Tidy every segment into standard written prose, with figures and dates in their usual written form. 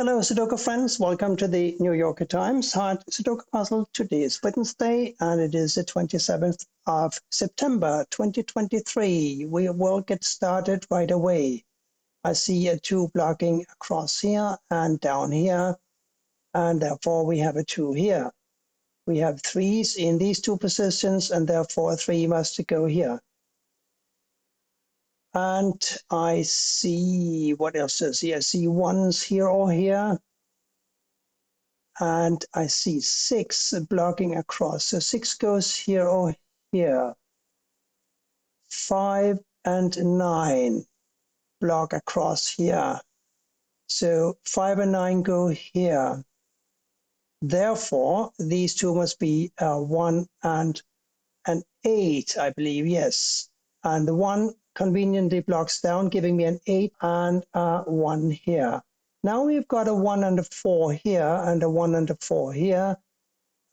Hello, Sudoku friends. Welcome to the New Yorker Times Hard Sudoku Puzzle. Today is Wednesday, and it is the 27th of September, 2023. We will get started right away. I see a 2 blocking across here and down here, and therefore we have a 2 here. We have 3s in these 2 positions, and therefore 3 must go here. And I see, what else is here? I see 1s here or here. And I see 6 blocking across. So 6 goes here or here. 5 and 9 block across here. So 5 and 9 go here. Therefore, these two must be 1 and an 8, I believe, yes. And the 1 conveniently blocks down, giving me an 8 and a 1 here. Now we've got a 1 and a 4 here and a 1 and a 4 here,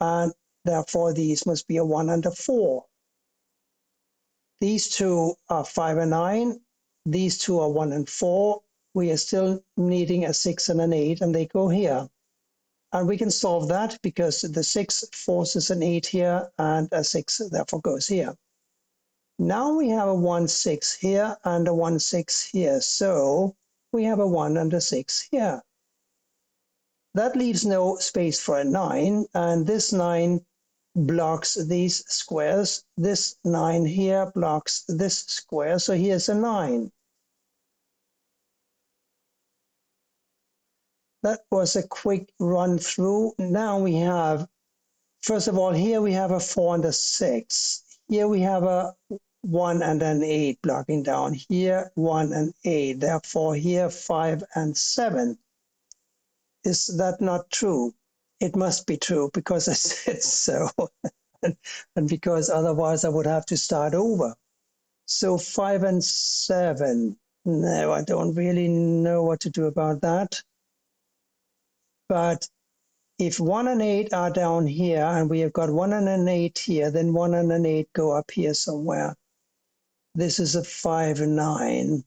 and therefore these must be a 1 and a 4. These two are 5 and 9. These two are 1 and 4. We are still needing a 6 and an 8, and they go here. And we can solve that because the 6 forces an 8 here, and a 6 therefore goes here. Now we have a 1, 6 here and a 1, 6 here. So we have a 1 and a 6 here. That leaves no space for a 9, and this 9 blocks these squares. This 9 here blocks this square, so here's a 9. That was a quick run through. Now we have, first of all, here we have a 4 and a 6. Here we have a 1 and an 8 blocking down. Here 1 and 8. Therefore here 5 and 7. Is that not true? It must be true because I said so. and because otherwise I would have to start over. So 5 and 7. No, I don't really know what to do about that. But if 1 and 8 are down here, and we have got 1 and an 8 here, then 1 and an 8 go up here somewhere. This is a 5 and 9.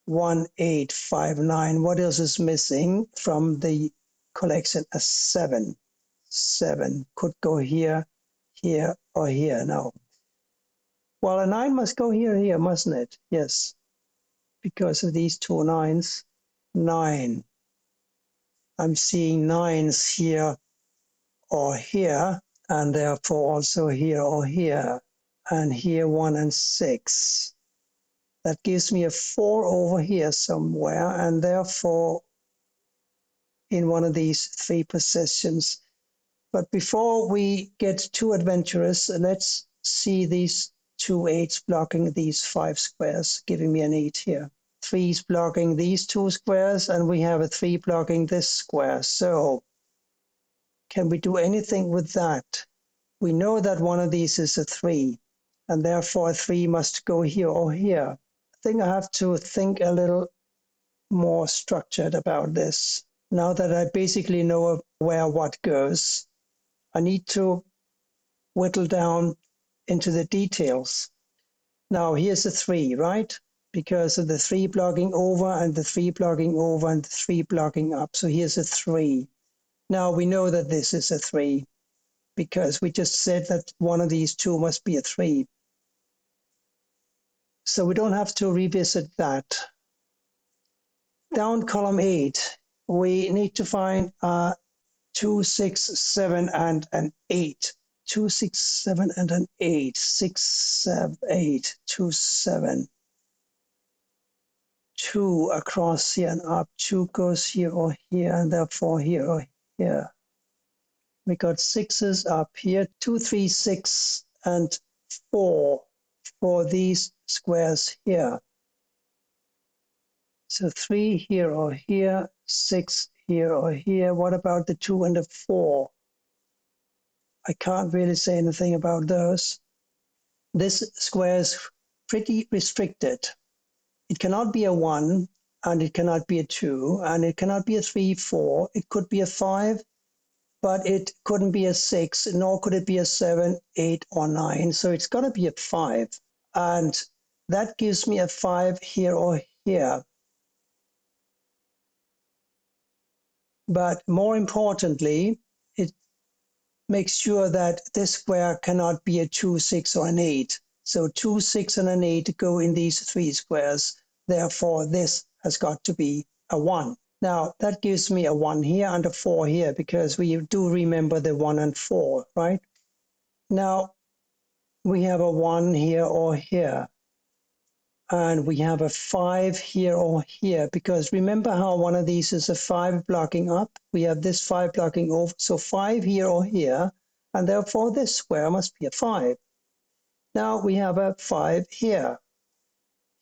1, 8, 5, 9. What else is missing from the collection? A 7. 7 could go here, here, or here. No. Well, a 9 must go here, mustn't it? Yes. Because of these two 9s. 9. I'm seeing 9s here or here, and therefore also here or here. And here 1 and 6. That gives me a 4 over here somewhere, and therefore in one of these 3 positions. But before we get too adventurous, let's see these 2 8s blocking these 5 squares, giving me an 8 here. 3's blocking these 2 squares, and we have a 3 blocking this square. So can we do anything with that? We know that one of these is a 3, and therefore a 3 must go here or here. I think I have to think a little more structured about this. Now that I basically know where what goes, I need to whittle down into the details. Now here's a 3, right? Because of the 3 blocking over and the 3 blocking over and the 3 blocking up. So here's a 3. Now we know that this is a 3 because we just said that one of these two must be a 3. So we don't have to revisit that. Down column 8, we need to find 2, 6, 7, and an 8. 2, 6, 7, and an 8. 6, 7, 8, 2, 7. 2 across here and up. 2 goes here or here, and therefore here or here. We got 6s up here. 2, 3, 6, and 4 for these squares here. So 3 here or here, 6 here or here. What about the 2 and the 4? I can't really say anything about those. This square is pretty restricted. It cannot be a 1, and it cannot be a 2, and it cannot be a 3, 4. It could be a 5, but it couldn't be a 6, nor could it be a 7, 8, or 9. So it's got to be a 5. And that gives me a 5 here or here. But more importantly, it makes sure that this square cannot be a 2, 6, or an 8. So 2, 6, and an 8 go in these three squares. Therefore, this has got to be a 1. Now, that gives me a 1 here and a 4 here, because we do remember the 1 and 4, right? Now, we have a 1 here or here. And we have a 5 here or here, because remember how one of these is a 5 blocking up? We have this 5 blocking over, so 5 here or here, and therefore this square must be a 5. Now we have a 5 here.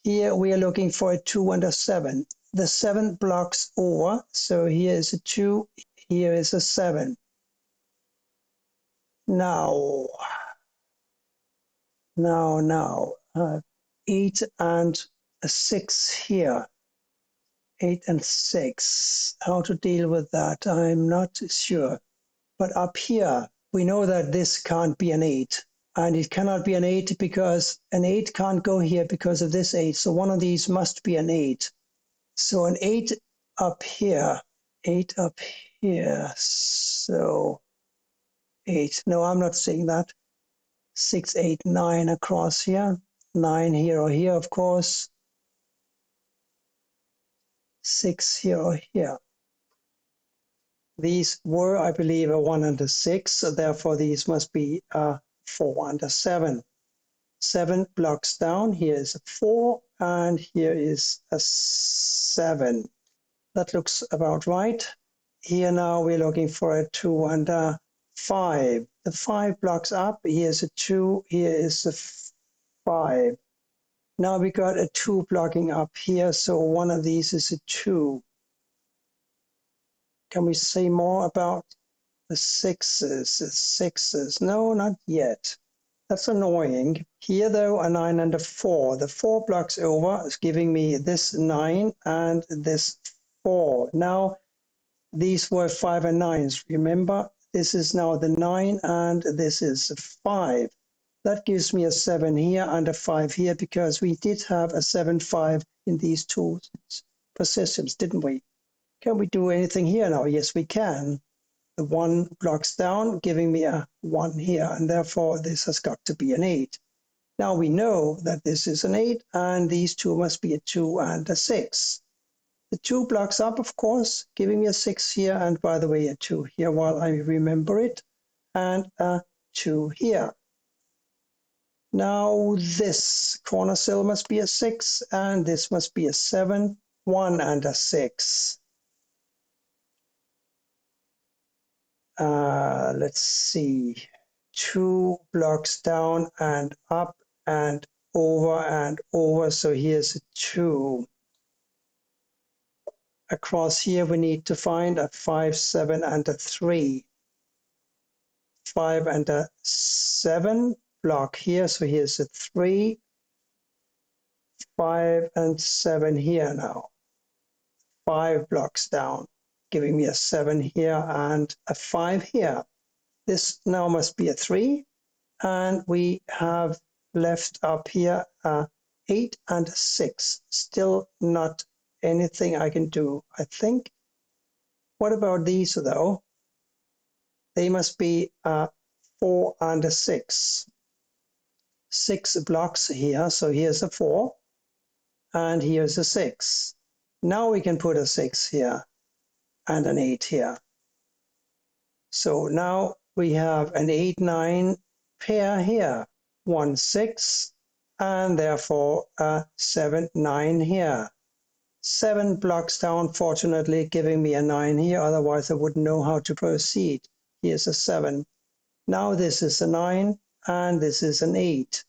Here we are looking for a 2 and a 7. The 7 blocks over, so here is a 2, here is a 7. Now, 8 and a 6 here. 8 and 6. How to deal with that, I'm not sure. But up here, we know that this can't be an 8. And it cannot be an 8 because an 8 can't go here because of this 8. So one of these must be an 8. So an 8 up here. 8 up here. So 8. No, I'm not saying that. 6, 8, 9 across here. 9 here or here, of course. 6 here or here. These were, I believe, a 1 and a 6, so therefore these must be a 4 and a 7. 7 blocks down, here is a 4, and here is a 7. That looks about right. Here now we're looking for a 2 and a 5. The 5 blocks up, here's a 2, here is a 5. Now we got a 2 blocking up here, so one of these is a 2. Can we say more about the 6s? The 6s? No, not yet. That's annoying. Here, though, a 9 and a 4. The 4 blocks over is giving me this 9 and this 4. Now, these were 5 and 9s. Remember, this is now the 9 and this is 5. That gives me a 7 here and a 5 here, because we did have a 7, 5 in these two positions, didn't we? Can we do anything here now? Yes, we can. The 1 blocks down, giving me a 1 here, and therefore this has got to be an 8. Now we know that this is an 8, and these two must be a 2 and a 6. The 2 blocks up, of course, giving me a 6 here, and by the way, a 2 here while I remember it, and a 2 here. Now this corner sill must be a 6, and this must be a 7, 1 and a 6. Let's see, 2 blocks down and up and over. So here's a 2. Across here, we need to find a 5, 7, and a 3. 5 and a 7 block here. So here's a 3, 5 and 7 here now. 5 blocks down, giving me a 7 here and a 5 here. This now must be a 3, and we have left up here 8 and 6. Still not anything I can do, I think. What about these though? They must be 4 and a 6. 6 blocks here, so here's a 4, and here's a 6. Now we can put a 6 here and an 8 here. So now we have an 8, 9 pair here, 1, 6, and therefore a 7, 9 here. 7 blocks down, fortunately, giving me a 9 here, otherwise I wouldn't know how to proceed. Here's a 7. Now this is a 9, and this is an 8,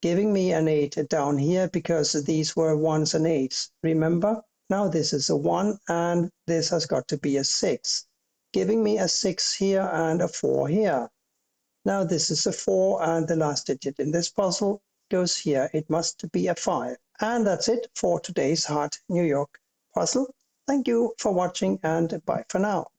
giving me an 8 down here, because these were 1s and 8s, remember? Now this is a 1, and this has got to be a 6, giving me a 6 here and a 4 here. Now this is a 4, and the last digit in this puzzle goes here. It must be a 5. And that's it for today's Hard New York puzzle. Thank you for watching, and bye for now.